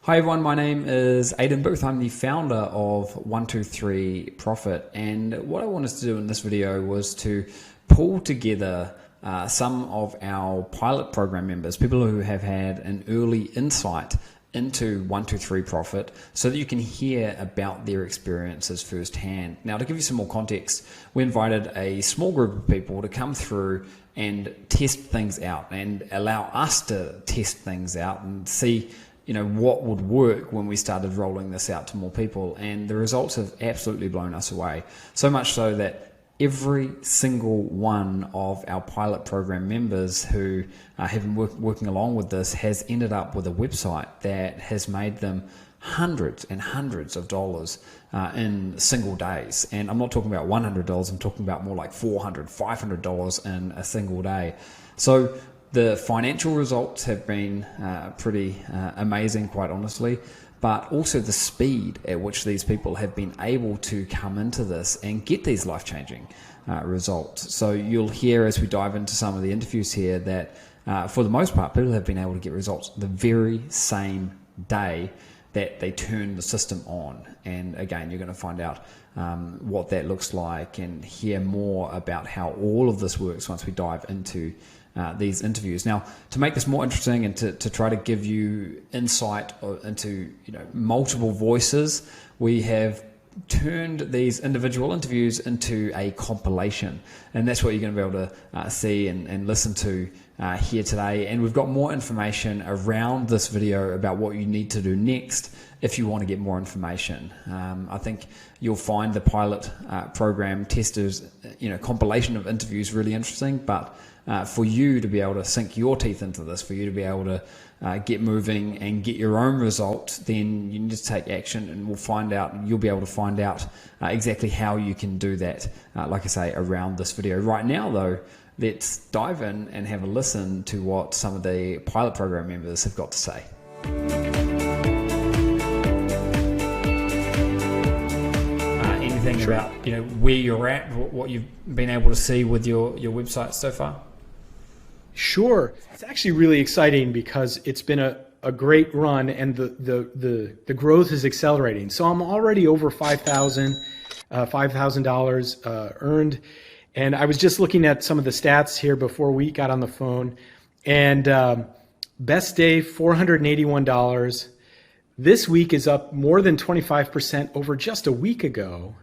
Hi everyone, my name is Aidan Booth. I'm the founder of 123 Profit, and what I wanted to do in this video was to pull together some of our pilot program members, people who have had an early insight into 123 Profit, so that you can hear about their experiences firsthand. Now, to give you some more context, we invited a small group of people to come through and test things out and allow us to test things out and see what would work when we started rolling this out to more people. And the results have absolutely blown us away. So much so that every single one of our pilot program members who have been working along with this has ended up with a website that has made them hundreds and hundreds of dollars in single days. And I'm not talking about $100, I'm talking about more like $400, $500 in a single day. So the financial results have been pretty amazing, quite honestly, but also the speed at which these people have been able to come into this and get these life-changing results. So you'll hear as we dive into some of the interviews here that for the most part, people have been able to get results the very same day that they turn the system on. And again, you're going to find out what that looks like and hear more about how all of this works once we dive into these interviews. Now, to make this more interesting and to try to give you insight into multiple voices, we have turned these individual interviews into a compilation, and that's what you're going to be able to see and listen to here today. And we've got more information around this video about what you need to do next if you want to get more information. I think you'll find the pilot program testers compilation of interviews really interesting, but for you to be able to sink your teeth into this, for you to be able to get moving and get your own results, then you need to take action, and you'll be able to find out exactly how you can do that, like I say, around this video. Right now though, let's dive in and have a listen to what some of the pilot program members have got to say. Anything Sure. About where you're at, what you've been able to see with your website so far? Sure. It's actually really exciting because it's been a great run, and the growth is accelerating. So I'm already over $5,000 earned. And I was just looking at some of the stats here before we got on the phone, and best day, $481. This week is up more than 25% over just a week ago.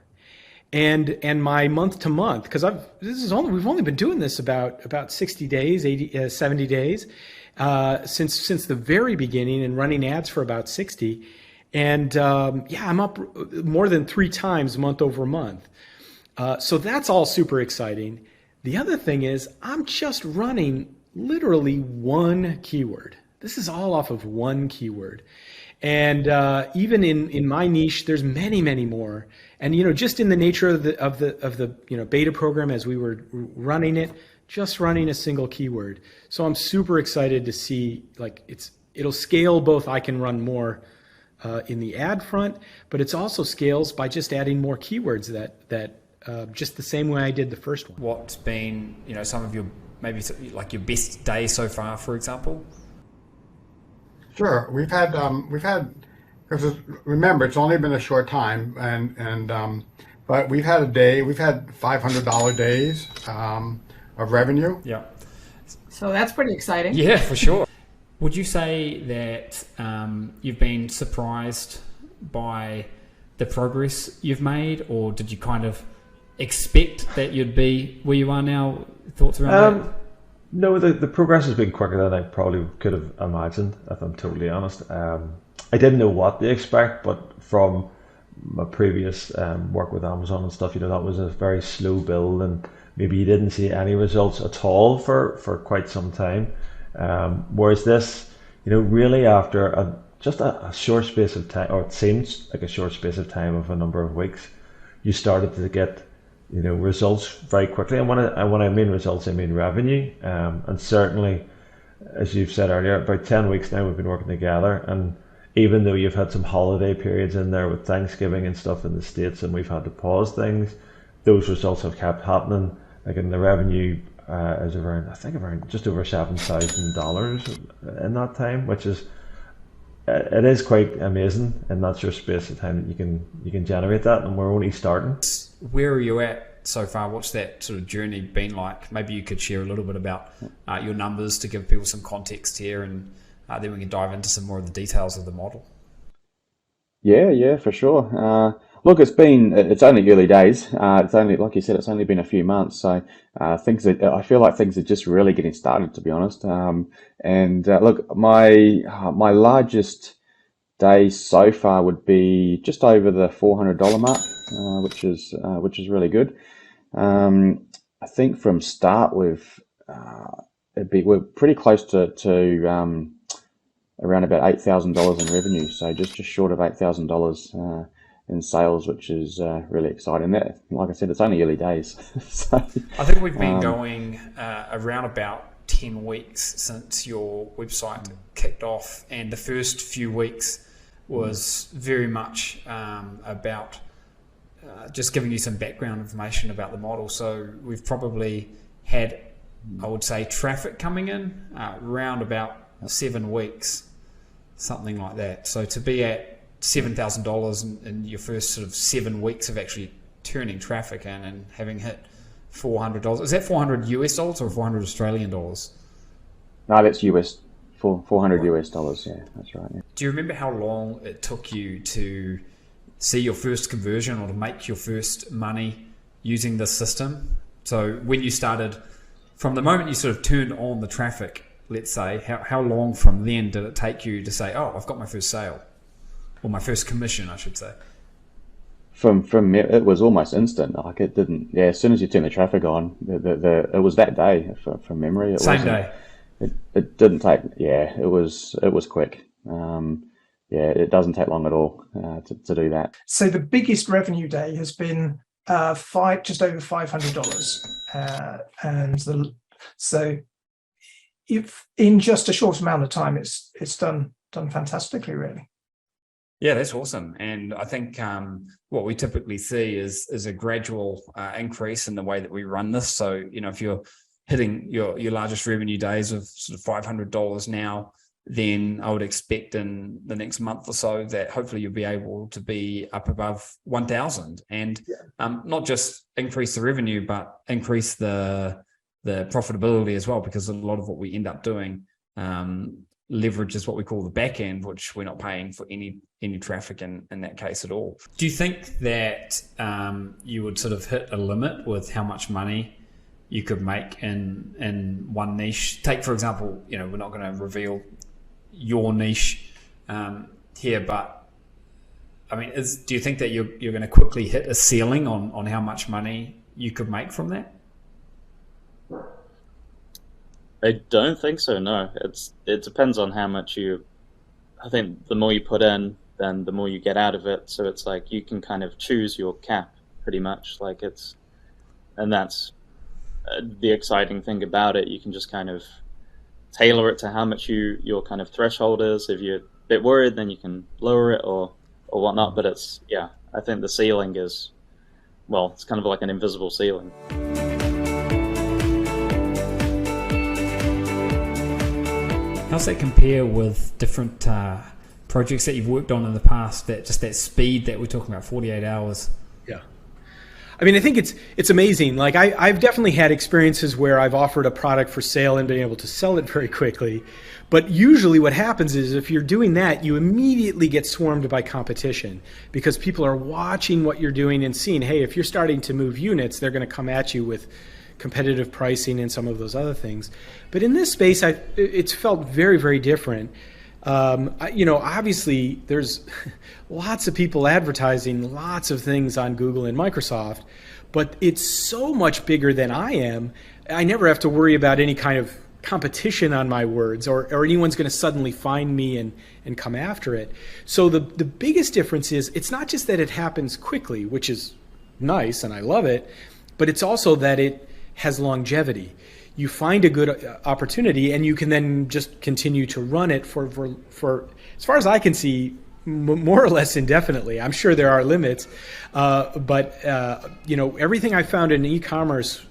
And my month to month, because we've only been doing this about 60 days, 70 days, since the very beginning, and running ads for about 60. And I'm up more than 3 times month over month. So that's all super exciting. The other thing is I'm just running literally one keyword. This is all off of one keyword. And even in my niche, there's many, many more. And just in the nature of the beta program as we were running it, just running a single keyword. So I'm super excited to see it'll scale both. I can run more in the ad front, but it's also scales by just adding more keywords that just the same way I did the first one. What's been some of your maybe like your best day so far, for example? Sure, we've had because remember it's only been a short time, but we've had $500 days of revenue. Yeah. So that's pretty exciting. Yeah, for sure. Would you say that you've been surprised by the progress you've made, or did you kind of expect that you'd be where you are now? Thoughts around that? No, the progress has been quicker than I probably could have imagined, if I'm totally honest. I didn't know what to expect, but from my previous work with Amazon and stuff, that was a very slow build, and maybe you didn't see any results at all for quite some time. Whereas this, really after just a short space of time, or it seems like a short space of time of a number of weeks, you started to get results very quickly. And when I mean results, I mean revenue. And certainly, as you've said earlier, about 10 weeks now we've been working together. And even though you've had some holiday periods in there with Thanksgiving and stuff in the States, and we've had to pause things, those results have kept happening. Like in the revenue is around just over $7,000 in that time, which is it is quite amazing in that short space of time that you can generate that, and we're only starting. Where are you at so far? What's that sort of journey been like? Maybe you could share a little bit about your numbers to give people some context here, and then we can dive into some more of the details of the model. Yeah, for sure. Look, it's only early days. It's only, like you said, it's only been a few months. So I feel like things are just really getting started, to be honest. Look, my largest day so far would be just over the $400 mark, which is really good. I think from start we're pretty close to around about $8,000 in revenue, so just short of $8,000 in sales, which is really exciting. That, like I said, it's only early days. So, I think we've been going around about 10 weeks since your website kicked off, and the first few weeks was very much about just giving you some background information about the model. So we've probably had, I would say, traffic coming in around about 7 weeks, something like that. So to be at $7,000 in your first sort of 7 weeks of actually turning traffic in and having hit $400, is that 400 US dollars or 400 Australian dollars? No, that's US, 400 US dollars. Yeah, that's right. Yeah. Do you remember how long it took you to see your first conversion or to make your first money using this system? So when you started, from the moment you sort of turned on the traffic, let's say, how long from then did it take you to say, oh, I've got my first sale, or my first commission, I should say? From it was almost instant. Like it didn't. Yeah, as soon as you turn the traffic on, it was that day. From memory, Same day. It didn't take. Yeah, it was quick. Yeah, it doesn't take long at all to do that. So the biggest revenue day has been just over $500, so if in just a short amount of time, it's done fantastically, really. Yeah, that's awesome. And I think what we typically see is a gradual increase in the way that we run this. So, if you're hitting your largest revenue days of sort of $500 now, then I would expect in the next month or so that hopefully you'll be able to be up above 1,000 and not just increase the revenue, but increase the profitability as well, because a lot of what we end up doing leverages what we call the back end, which we're not paying for any traffic in that case at all. Do you think that you would sort of hit a limit with how much money you could make in one niche? Take, for example, we're not going to reveal your niche here, but I mean, do you think that you're going to quickly hit a ceiling on how much money you could make from that? I don't think so, no. It depends on how much I think the more you put in, then the more you get out of it. So it's like you can kind of choose your cap pretty much. And that's the exciting thing about it. You can just kind of tailor it to how much your kind of threshold is. If you're a bit worried, then you can lower it or whatnot. But I think the ceiling is, well, it's kind of like an invisible ceiling. How's that compare with different projects that you've worked on in the past, that speed that we're talking about, 48 hours? Yeah. I mean, I think it's amazing. Like I've definitely had experiences where I've offered a product for sale and been able to sell it very quickly. But usually what happens is if you're doing that, you immediately get swarmed by competition because people are watching what you're doing and seeing, hey, if you're starting to move units, they're going to come at you with competitive pricing and some of those other things. But in this space, it's felt very, very different. Obviously there's lots of people advertising lots of things on Google and Microsoft, but it's so much bigger than I am. I never have to worry about any kind of competition on my words or anyone's going to suddenly find me and come after it. So the biggest difference is it's not just that it happens quickly, which is nice and I love it, but it's also that it has longevity. You find a good opportunity and you can then just continue to run it for as far as I can see, more or less indefinitely. I'm sure there are limits, but everything I found in e-commerce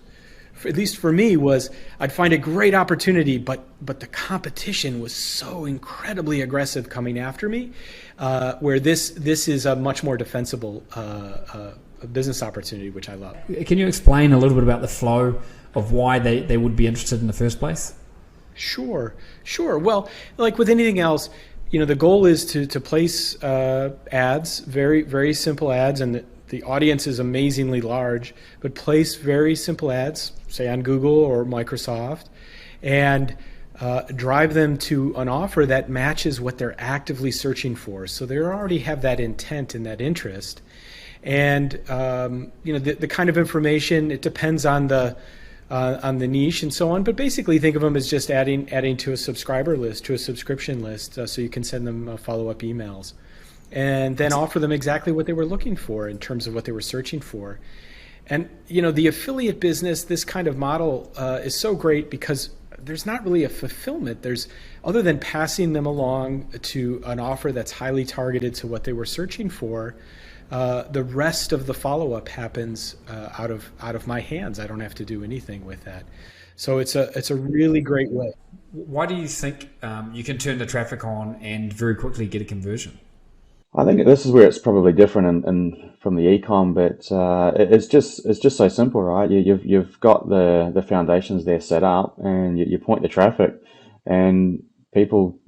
at least for me, was I'd find a great opportunity, but the competition was so incredibly aggressive coming after me, where this is a much more defensible business opportunity, which I love. Can you explain a little bit about the flow of why they would be interested in the first place? Sure. Well, like with anything else, the goal is to place ads, very, very simple ads, and the audience is amazingly large, but place very simple ads, say on Google or Microsoft, and drive them to an offer that matches what they're actively searching for. So they already have that intent and that interest. And the kind of information, it depends on the niche and so on, but basically think of them as just adding to a subscriber list, to a subscription list, so you can send them follow-up emails, and then offer them exactly what they were looking for in terms of what they were searching for. And the affiliate business, this kind of model is so great because there's not really a fulfillment. Other than passing them along to an offer that's highly targeted to what they were searching for, the rest of the follow-up happens out of my hands. I don't have to do anything with that. So it's a really great way. Why do you think you can turn the traffic on and very quickly get a conversion? I think this is where it's probably different in from the e-com, but it's just so simple, right? You've got the foundations there set up, and you point the traffic, and people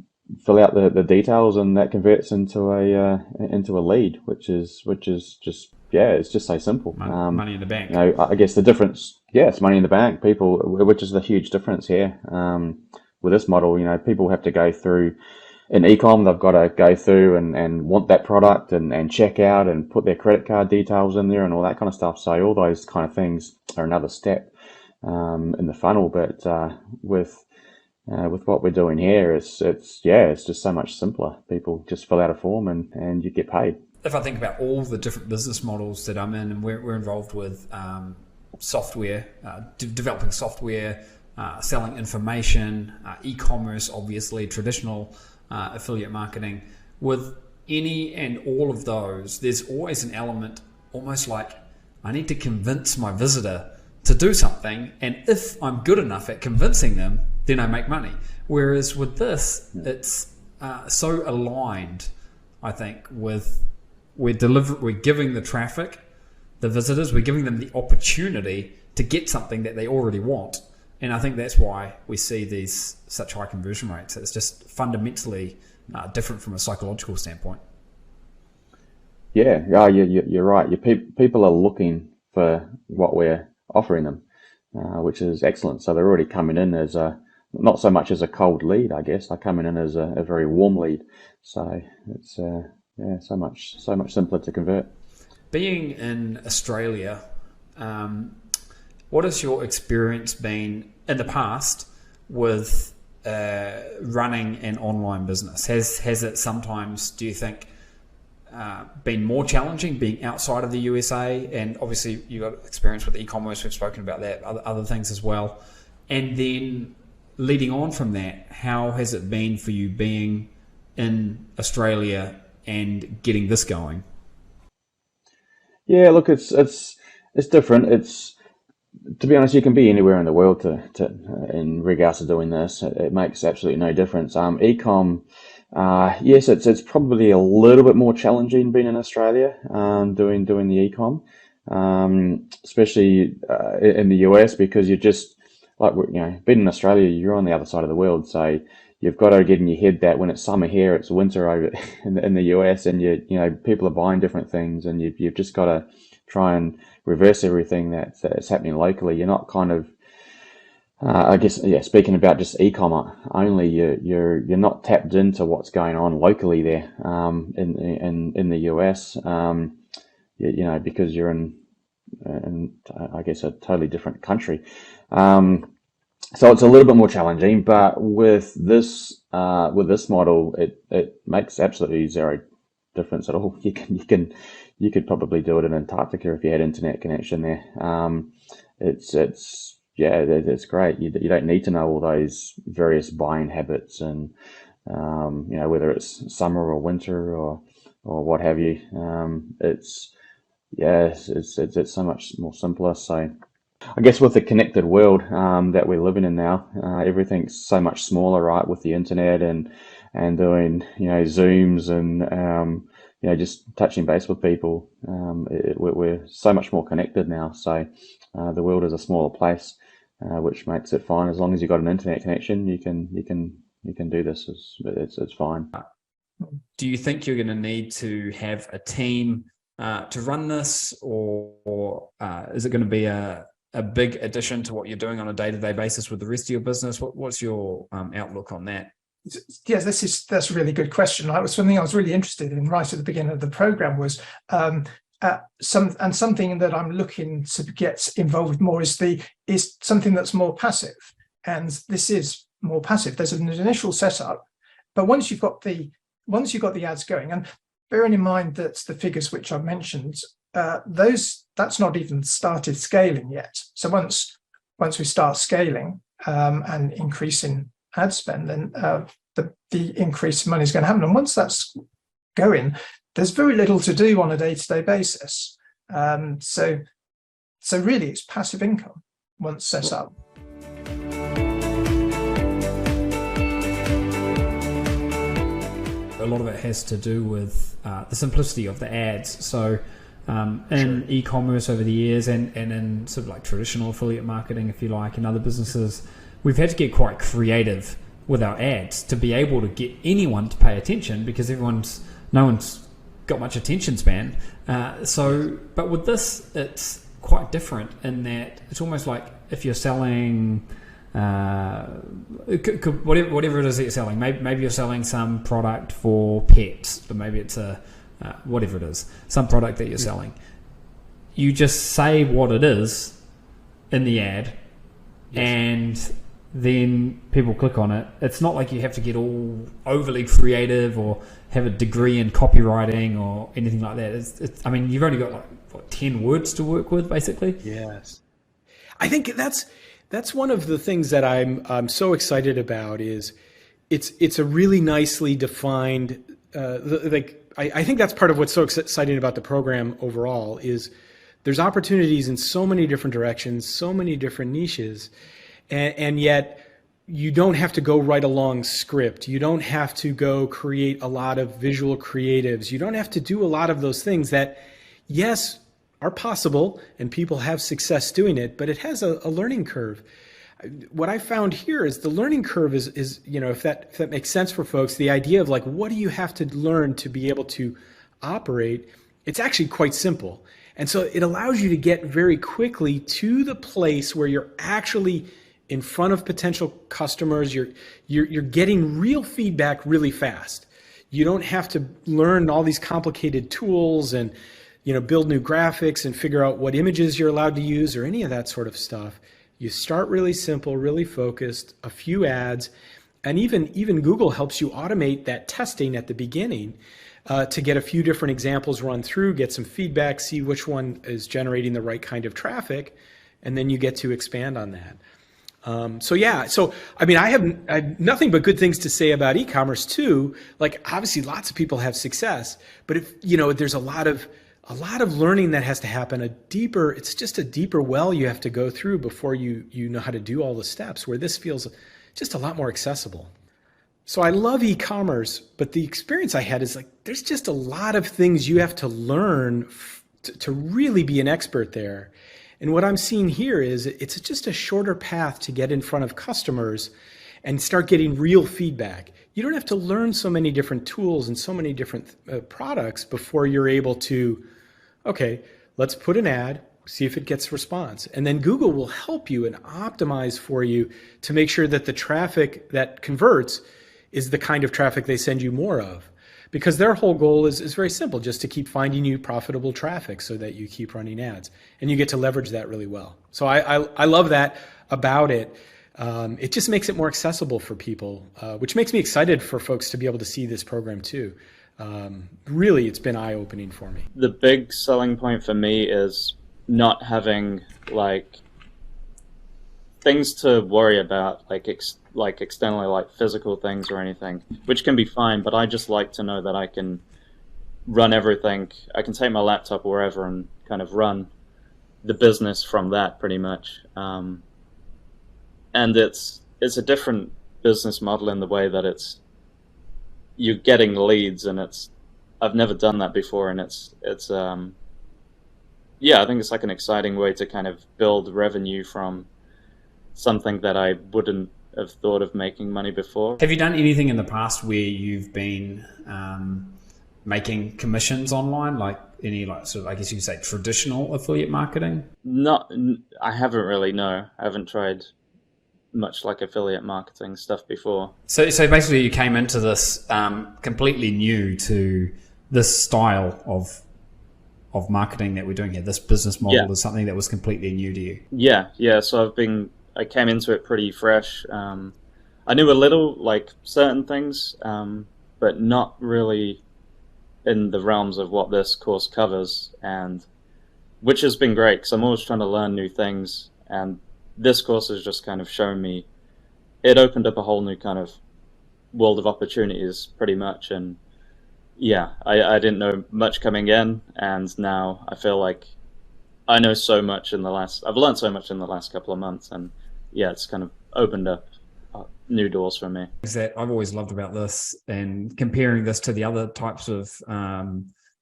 fill out the details, and that converts into a lead, which is just it's just so simple. Money in the bank. I guess the difference, it's money in the bank. People, which is the huge difference here with this model. People have to go through. In e-com, they've got to go through and want that product and check out and put their credit card details in there and all that kind of stuff. So all those kind of things are another step in the funnel. But with what we're doing here, it's just so much simpler. People just fill out a form and you get paid. If I think about all the different business models that I'm in, and we're involved with software, developing software, selling information, e-commerce, obviously, traditional affiliate marketing. With any and all of those, there's always an element, almost like I need to convince my visitor to do something, and if I'm good enough at convincing them, then I make money. Whereas with this, it's so aligned, I think, with we're giving the traffic, the visitors, we're giving them the opportunity to get something that they already want. And I think that's why we see these such high conversion rates. It's just fundamentally different from a psychological standpoint. Yeah, you're right. People are looking for what we're offering them, which is excellent. So they're already coming in as not so much as a cold lead, I guess. They're coming in as a very warm lead. So it's so much simpler to convert. Being in Australia, what has your experience been in the past with running an online business? Has it sometimes, do you think, been more challenging being outside of the USA? And obviously you got experience with e-commerce, we've spoken about that, other things as well. And then leading on from that, how has it been for you being in Australia and getting this going? Yeah, look, it's different. To be honest, you can be anywhere in the world in regards to doing this. It makes absolutely no difference. E-com, yes, it's probably a little bit more challenging being in Australia, doing the e-com, especially in the US, because you're just like, being in Australia, you're on the other side of the world, so you've got to get in your head that when it's summer here, it's winter over in the US, and people are buying different things, and you've just got to try and reverse everything that's happening locally. You're not kind of, I guess, speaking about just e-commerce only, you're not tapped into what's going on locally there in the US, because you're in I guess a totally different country. So it's a little bit more challenging, but with this model, it makes absolutely zero difference at all. You could probably do it in Antarctica if you had internet connection there. It's great. You don't need to know all those various buying habits and whether it's summer or winter or what have you. It's so much more simpler. So I guess with the connected world that we're living in now, everything's so much smaller, right? With the internet and doing Zooms and just touching base with people. We're so much more connected now. So the world is a smaller place, which makes it fine. As long as you've got an internet connection, you can do this. It's fine. Do you think you're going to need to have a team to run this, or is it going to be a big addition to what you're doing on a day-to-day basis with the rest of your business? What's your outlook on that? Yes, that's a really good question. Something I was really interested in right at the beginning of the program was something that I'm looking to get involved with more is something that's more passive, and this is more passive. There's an initial setup, but once you've got the ads going, and bearing in mind that the figures which I've mentioned, that's not even started scaling yet. So once we start scaling and increasing ad spend, then the increased money is going to happen. And once that's going, there's very little to do on a day-to-day basis. So really, it's passive income once set up. A lot of it has to do with the simplicity of the ads. So in e-commerce over the years and in sort of like traditional affiliate marketing, if you like, and other businesses, we've had to get quite creative with our ads to be able to get anyone to pay attention, because no one's got much attention span. But with this, it's quite different in that it's almost like if you're selling whatever it is that you're selling. Maybe you're selling some product for pets, but maybe it's whatever it is, some product that you're selling. You just say what it is in the ad, and then people click on it. It's not like you have to get all overly creative or have a degree in copywriting or anything like that. I mean, you've only got 10 words to work with, basically. Yes, I think that's one of the things that I'm so excited about. Is it's a really nicely defined. I think that's part of what's so exciting about the program overall is there's opportunities in so many different directions, so many different niches. And yet you don't have to go write a long script. You don't have to go create a lot of visual creatives. You don't have to do a lot of those things that, yes, are possible and people have success doing it, but it has a learning curve. What I found here is the learning curve is if that makes sense for folks, the idea of like, what do you have to learn to be able to operate? It's actually quite simple. And so it allows you to get very quickly to the place where you're actually in front of potential customers. You're getting real feedback really fast. You don't have to learn all these complicated tools and build new graphics and figure out what images you're allowed to use or any of that sort of stuff. You start really simple, really focused, a few ads, and even Google helps you automate that testing at the beginning to get a few different examples run through, get some feedback, see which one is generating the right kind of traffic, and then you get to expand on that. So I mean, I have nothing but good things to say about e-commerce too. Like obviously lots of people have success, but if there's a lot of learning that has to happen, it's just a deeper well you have to go through before you know how to do all the steps, where this feels just a lot more accessible. So I love e-commerce, but the experience I had is like, there's just a lot of things you have to learn to really be an expert there. And what I'm seeing here is it's just a shorter path to get in front of customers and start getting real feedback. You don't have to learn so many different tools and so many different products before you're able to, okay, let's put an ad, see if it gets response. And then Google will help you and optimize for you to make sure that the traffic that converts is the kind of traffic they send you more of. Because their whole goal is very simple, just to keep finding you profitable traffic so that you keep running ads. And you get to leverage that really well. So I love that about it. It just makes it more accessible for people, which makes me excited for folks to be able to see this program too. Really, it's been eye-opening for me. The big selling point for me is not having things to worry about, like externally, like physical things or anything, which can be fine, but I just like to know that I can run everything. I can take my laptop wherever and kind of run the business from that pretty much. And it's a different business model in the way that you're getting leads, and I've never done that before, and it's yeah, I think it's like an exciting way to kind of build revenue from something that I wouldn't have thought of making money before. Have you done anything in the past where you've been making commissions online, like any sort of, I guess you could say, traditional affiliate marketing? I haven't really, no. I haven't tried much like affiliate marketing stuff before. So basically you came into this completely new to this style of marketing that we're doing here. This business model is something that was completely new to you. Yeah. So I came into it pretty fresh. I knew a little, like certain things, but not really in the realms of what this course covers, and which has been great because I'm always trying to learn new things, and this course has just kind of shown me, it opened up a whole new kind of world of opportunities pretty much. And yeah, I didn't know much coming in, and now I feel like I know so much I've learned so much in the last couple of months, and yeah, it's kind of opened up new doors for me. That I've always loved about this, and comparing this to the other types of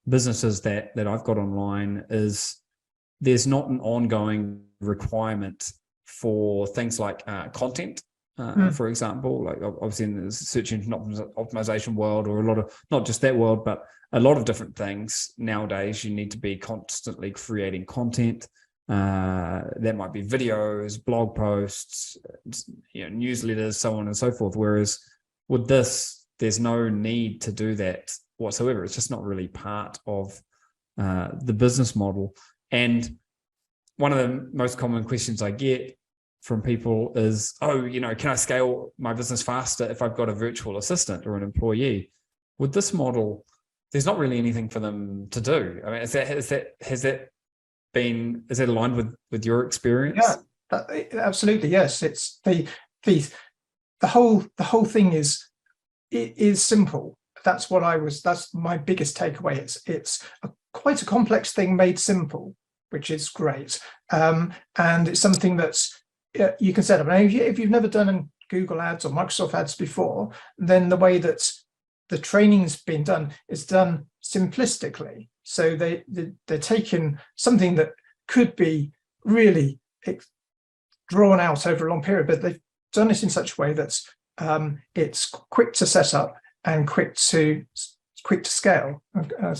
businesses that I've got online, is there's not an ongoing requirement for things like content. For example, like obviously in the search engine optimization world, or a lot of, not just that world, but a lot of different things nowadays, you need to be constantly creating content. That might be videos, blog posts, newsletters, so on and so forth. Whereas with this, there's no need to do that whatsoever. It's just not really part of the business model. And one of the most common questions I get from people is, can I scale my business faster if I've got a virtual assistant or an employee? With this model, there's not really anything for them to do. I mean, is that aligned with your experience? Yeah, absolutely. Yes, it's the whole thing is simple. That's my biggest takeaway. It's quite a complex thing made simple, which is great. And it's something that's you can set up. Now, if you've never done Google Ads or Microsoft Ads before, then the way that the training's been done is done simplistically. So they're taking something that could be really drawn out over a long period, but they've done it in such a way that it's quick to set up and quick to scale,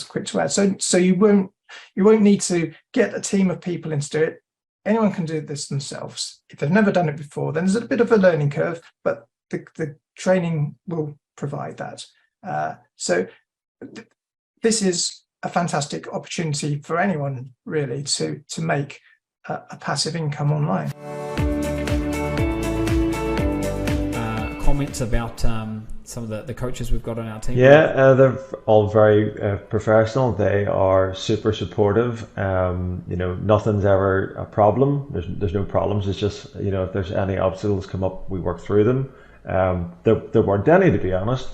quick to add. So you won't need to get a team of people in to do it. Anyone can do this themselves. If they've never done it before, then there's a bit of a learning curve, but the training will provide that. This is a fantastic opportunity for anyone really to make a passive income online. Comments about some of the coaches we've got on our team? Yeah, they're all very professional. They are super supportive. Nothing's ever a problem. There's no problems. It's just, if there's any obstacles come up, we work through them. There weren't any, to be honest,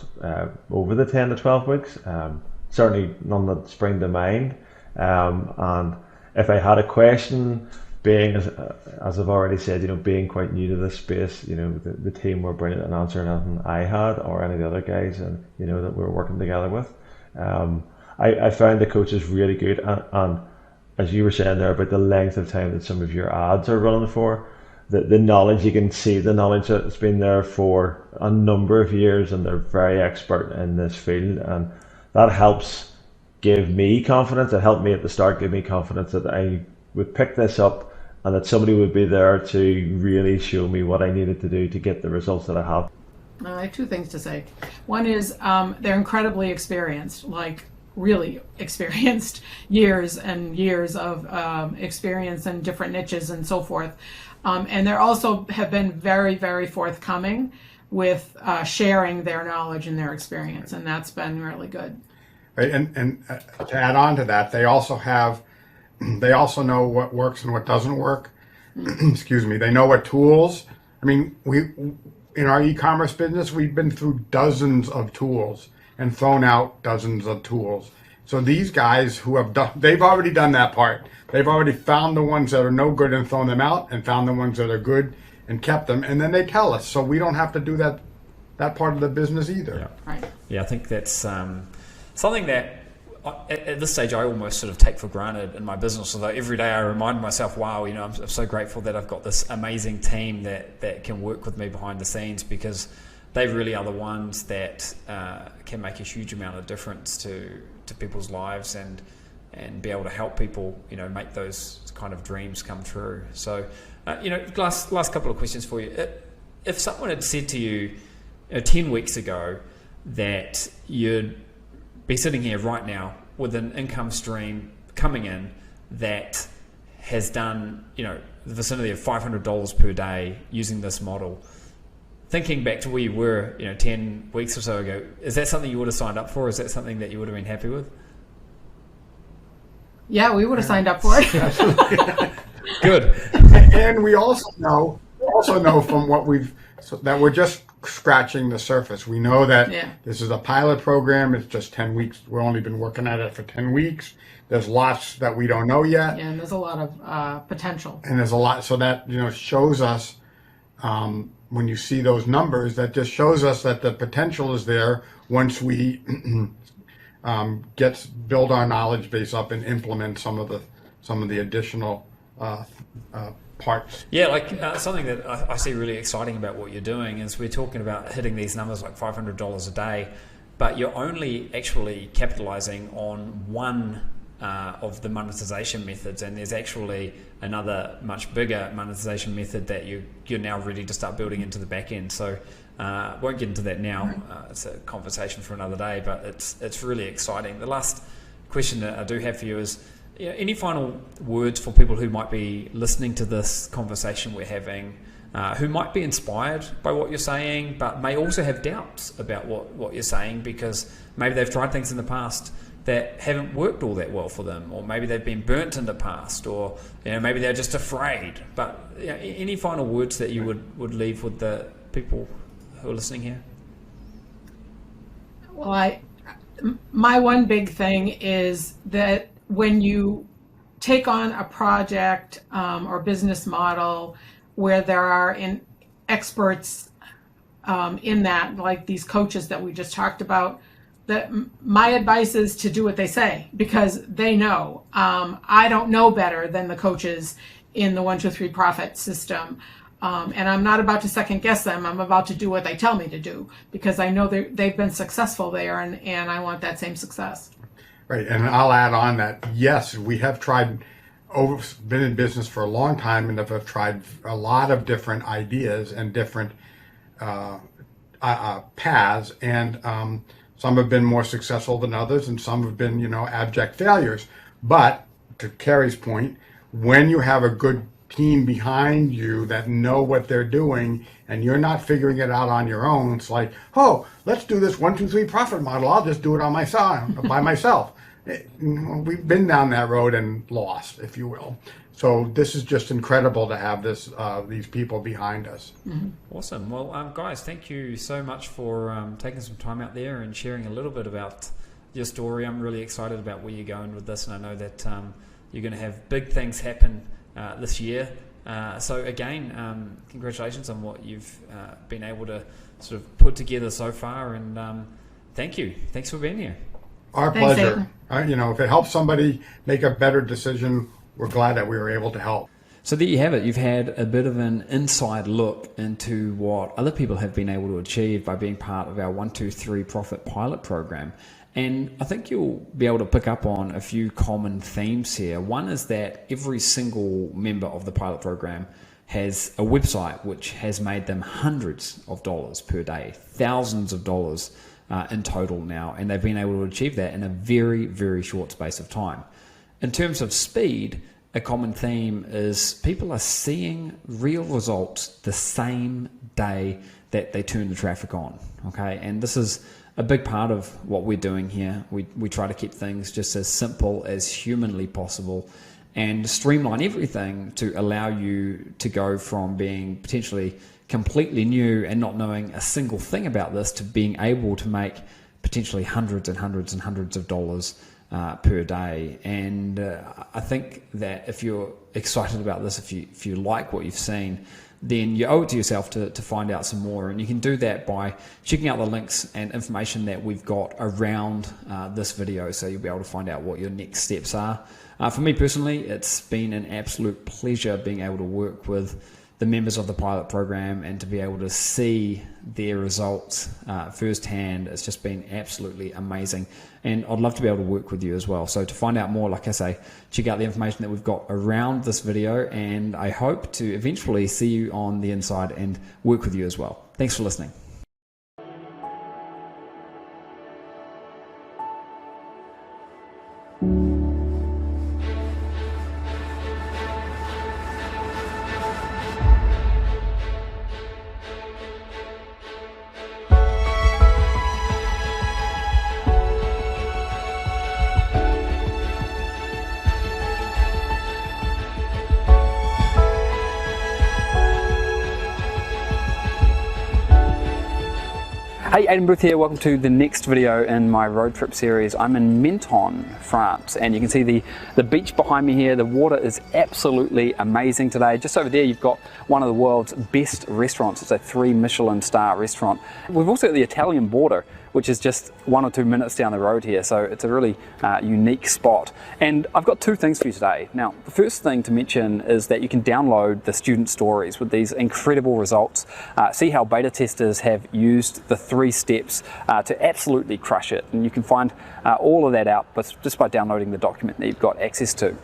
over the 10 to 12 weeks. Certainly none that spring to mind. And if I had a question, being, as I've already said, being quite new to this space, the team were brilliant in answering anything I had or any of the other guys, and that we were working together with. I found the coaches really good, and as you were saying there about the length of time that some of your ads are running for, the knowledge, you can see the knowledge that's been there for a number of years, and they're very expert in this field, and that helps give me confidence. It helped me at the start give me confidence that I would pick this up, and that somebody would be there to really show me what I needed to do to get the results that I have. I have two things to say. One is they're incredibly experienced, like really experienced, years and years of experience in different niches and so forth. And they also have been very, very forthcoming with sharing their knowledge and their experience, and that's been really good. Right, and to add on to that, they also know what works and what doesn't work. Excuse me. They know what tools. I mean, in our e-commerce business, we've been through dozens of tools and thrown out dozens of tools. So these guys who have done, they've already done that part. They've already found the ones that are no good and thrown them out, and found the ones that are good and kept them, and then they tell us. So we don't have to do that part of the business either. Yeah. Right. Yeah, I think that's something that at this stage I almost sort of take for granted in my business. Although every day I remind myself, wow, I'm so grateful that I've got this amazing team that can work with me behind the scenes, because they really are the ones that can make a huge amount of difference to people's lives and be able to help people, make those kind of dreams come true. So, last couple of questions for you. If someone had said to you, 10 weeks ago that you'd be sitting here right now with an income stream coming in that has done, the vicinity of $500 per day using this model, thinking back to where you were, 10 weeks or so ago, is that something you would have signed up for? Is that something that you would have been happy with? Yeah, we would have signed up for it. Good. And we also know from what that we're just scratching the surface. We know that this is a pilot program. It's just 10 weeks. We've only been working at it for 10 weeks. There's lots that we don't know yet. Yeah, and there's a lot of potential. And there's a lot, so that, shows us, when you see those numbers, that just shows us that the potential is there once we build our knowledge base up and implement some of the additional parts. Yeah, something that I see really exciting about what you're doing is we're talking about hitting these numbers like $500 a day, but you're only actually capitalizing on one of the monetization methods, and there's actually another much bigger monetization method that you're now ready to start building into the back end. So won't get into that now. It's a conversation for another day, but it's really exciting. The last question that I do have for you is, any final words for people who might be listening to this conversation we're having, who might be inspired by what you're saying, but may also have doubts about what you're saying, because maybe they've tried things in the past that haven't worked all that well for them, or maybe they've been burnt in the past, or maybe they're just afraid. But any final words that you would leave with the people who are listening here? Well, my one big thing is that when you take on a project or business model where there are experts in that, like these coaches that we just talked about, that my advice is to do what they say, because they know. I don't know better than the coaches in the 1, 2, 3 profit system. And I'm not about to second guess them. I'm about to do what they tell me to do, because I know they've been successful there, and I want that same success. Right, and I'll add on that, yes, we have been in business for a long time, and have tried a lot of different ideas and different paths, and some have been more successful than others, and some have been, abject failures. But to Carrie's point, when you have a good team behind you that know what they're doing, and you're not figuring it out on your own, it's like, oh, let's do this 1, 2, 3 profit model. I'll just do it on by myself. We've been down that road and lost, if you will. So this is just incredible to have these people behind us. Mm-hmm. Awesome. Well, guys, thank you so much for taking some time out there and sharing a little bit about your story. I'm really excited about where you're going with this, and I know that you're going to have big things happen this year. So again, congratulations on what you've been able to sort of put together so far, and thank you. Thanks for being here. Our Thanks, pleasure. If it helps somebody make a better decision, we're glad that we were able to help. So there you have it. You've had a bit of an inside look into what other people have been able to achieve by being part of our 1, 2, 3 Profit Pilot Program. And I think you'll be able to pick up on a few common themes here. One is that every single member of the pilot program has a website which has made them hundreds of dollars per day, thousands of dollars in total now, and they've been able to achieve that in a very, very short space of time. In terms of speed, a common theme is people are seeing real results the same day that they turn the traffic on, okay? And this is a big part of what we're doing here. We try to keep things just as simple as humanly possible and streamline everything to allow you to go from being potentially completely new and not knowing a single thing about this to being able to make potentially hundreds and hundreds and hundreds of dollars per day. And I think that if you're excited about this, if you like what you've seen, then you owe it to yourself to find out some more. And you can do that by checking out the links and information that we've got around this video, so you'll be able to find out what your next steps are. For me personally, it's been an absolute pleasure being able to work with the members of the pilot program and to be able to see their results firsthand. It's just been absolutely amazing, and I'd love to be able to work with you as well. So to find out more, like I say, check out the information that we've got around this video, and I hope to eventually see you on the inside and work with you as well. Thanks for listening. Hey, Aidan Booth here. Welcome to the next video in my road trip series. I'm in Menton, France, and you can see the beach behind me here. The water is absolutely amazing today. Just over there, you've got one of the world's best restaurants. It's a 3 Michelin star restaurant. We've also got the Italian border, which is just 1 or 2 minutes down the road here. So it's a really unique spot. And I've got 2 things for you today. Now, the first thing to mention is that you can download the student stories with these incredible results. See how beta testers have used the 3 steps to absolutely crush it. And you can find all of that out just by downloading the document that you've got access to.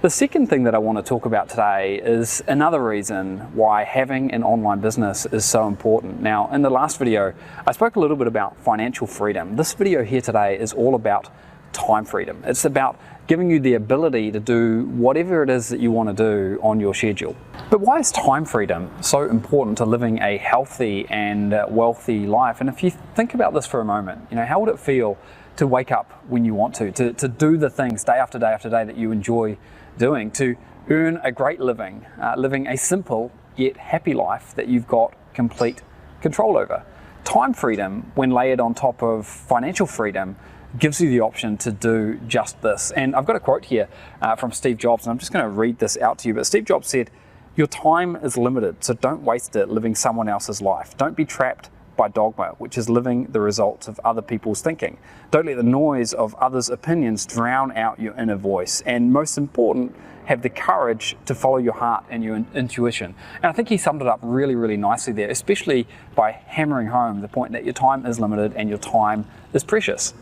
The second thing that I want to talk about today is another reason why having an online business is so important. Now, in the last video, I spoke a little bit about financial freedom. This video here today is all about time freedom. It's about giving you the ability to do whatever it is that you want to do on your schedule. But why is time freedom so important to living a healthy and wealthy life? And if you think about this for a moment, how would it feel to wake up when you want to do the things day after day after day that you enjoy doing, to earn a great living, living a simple yet happy life that you've got complete control over? Time freedom, when layered on top of financial freedom, gives you the option to do just this. And I've got a quote here from Steve Jobs, and I'm just going to read this out to you. But Steve Jobs said, "Your time is limited, so don't waste it living someone else's life. Don't be trapped by dogma, which is living the results of other people's thinking. Don't let the noise of others' opinions drown out your inner voice. And most important, have the courage to follow your heart and your intuition." And I think he summed it up really, really nicely there, especially by hammering home the point that your time is limited and your time is precious.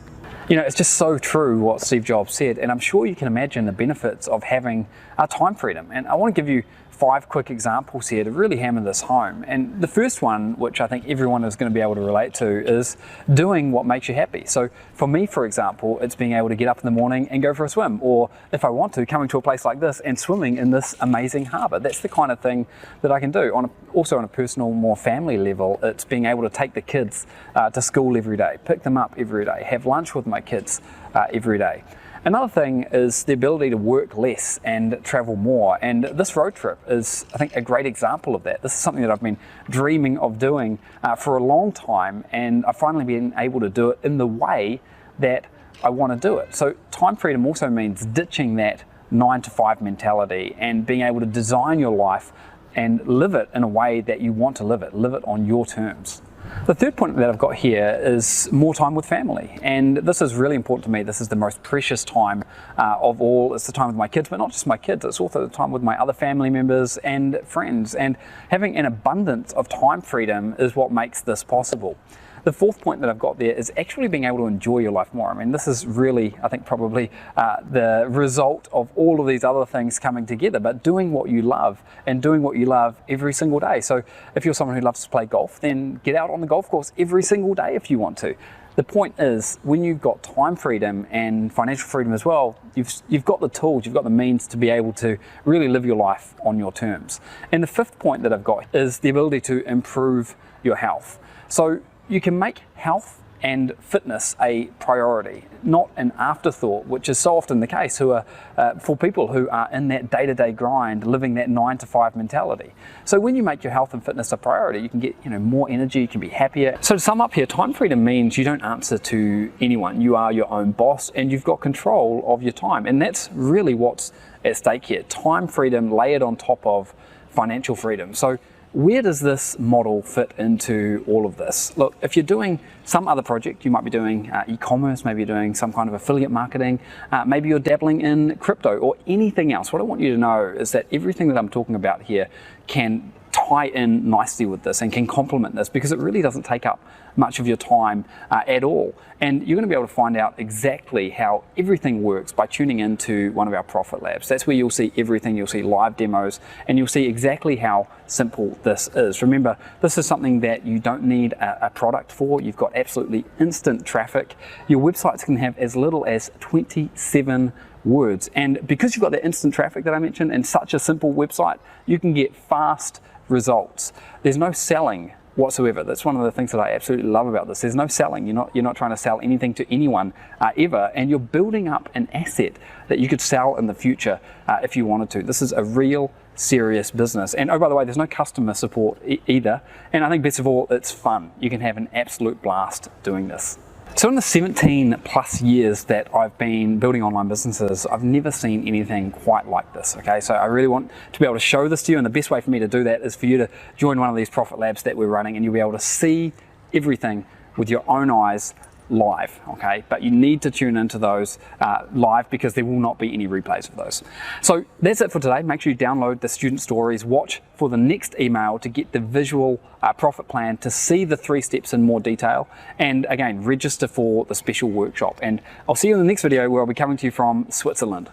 It's just so true what Steve Jobs said, and I'm sure you can imagine the benefits of having time freedom. And I want to give you 5 quick examples here to really hammer this home. And the first one, which I think everyone is going to be able to relate to, is doing what makes you happy. So for me, for example, it's being able to get up in the morning and go for a swim, or if I want to, coming to a place like this and swimming in this amazing harbour. That's the kind of thing that I can do. Also on a personal, more family level, it's being able to take the kids to school every day, pick them up every day, have lunch with my kids every day. Another thing is the ability to work less and travel more, and this road trip is, I think, a great example of that. This is something that I've been dreaming of doing for a long time, and I've finally been able to do it in the way that I want to do it. So time freedom also means ditching that 9-to-5 mentality and being able to design your life and live it in a way that you want to live it on your terms. The third point that I've got here is more time with family, and this is really important to me. This is the most precious time of all. It's the time with my kids, but not just my kids, it's also the time with my other family members and friends, and having an abundance of time freedom is what makes this possible. The fourth point that I've got there is actually being able to enjoy your life more. I mean, this is really, I think, probably the result of all of these other things coming together, but doing what you love and doing what you love every single day. So if you're someone who loves to play golf, then get out on the golf course every single day if you want to. The point is, when you've got time freedom and financial freedom as well, you've got the tools, you've got the means to be able to really live your life on your terms. And the fifth point that I've got is the ability to improve your health. So you can make health and fitness a priority, not an afterthought, which is so often the case for people who are in that day-to-day grind, living that 9-to-5 mentality. So when you make your health and fitness a priority, you can get more energy, you can be happier. So to sum up here, time freedom means you don't answer to anyone. You are your own boss and you've got control of your time. And that's really what's at stake here. Time freedom layered on top of financial freedom. So where does this model fit into all of this? Look, if you're doing some other project, you might be doing e-commerce, maybe you're doing some kind of affiliate marketing, maybe you're dabbling in crypto or anything else. What I want you to know is that everything that I'm talking about here can tie in nicely with this and can complement this, because it really doesn't take up much of your time at all. And you're going to be able to find out exactly how everything works by tuning into one of our Profit Labs. That's where you'll see everything. You'll see live demos and you'll see exactly how simple this is. Remember, this is something that you don't need a product for. You've got absolutely instant traffic. Your websites can have as little as 27 words. And because you've got that instant traffic that I mentioned and such a simple website, you can get fast results. There's no selling whatsoever. That's one of the things that I absolutely love about this. There's no selling. You're not trying to sell anything to anyone ever, and you're building up an asset that you could sell in the future if you wanted to. This is a real serious business. And oh, by the way, there's no customer support either. And I think best of all, it's fun. You can have an absolute blast doing this. So in the 17 plus years that I've been building online businesses, I've never seen anything quite like this, okay? So I really want to be able to show this to you, and the best way for me to do that is for you to join one of these Profit Labs that we're running, and you'll be able to see everything with your own eyes live, okay? But you need to tune into those live, because there will not be any replays of those. So that's it for today. Make sure you download the student stories, watch for the next email to get the visual profit plan, to see the 3 steps in more detail, and again, register for the special workshop. And I'll see you in the next video, where I'll be coming to you from Switzerland.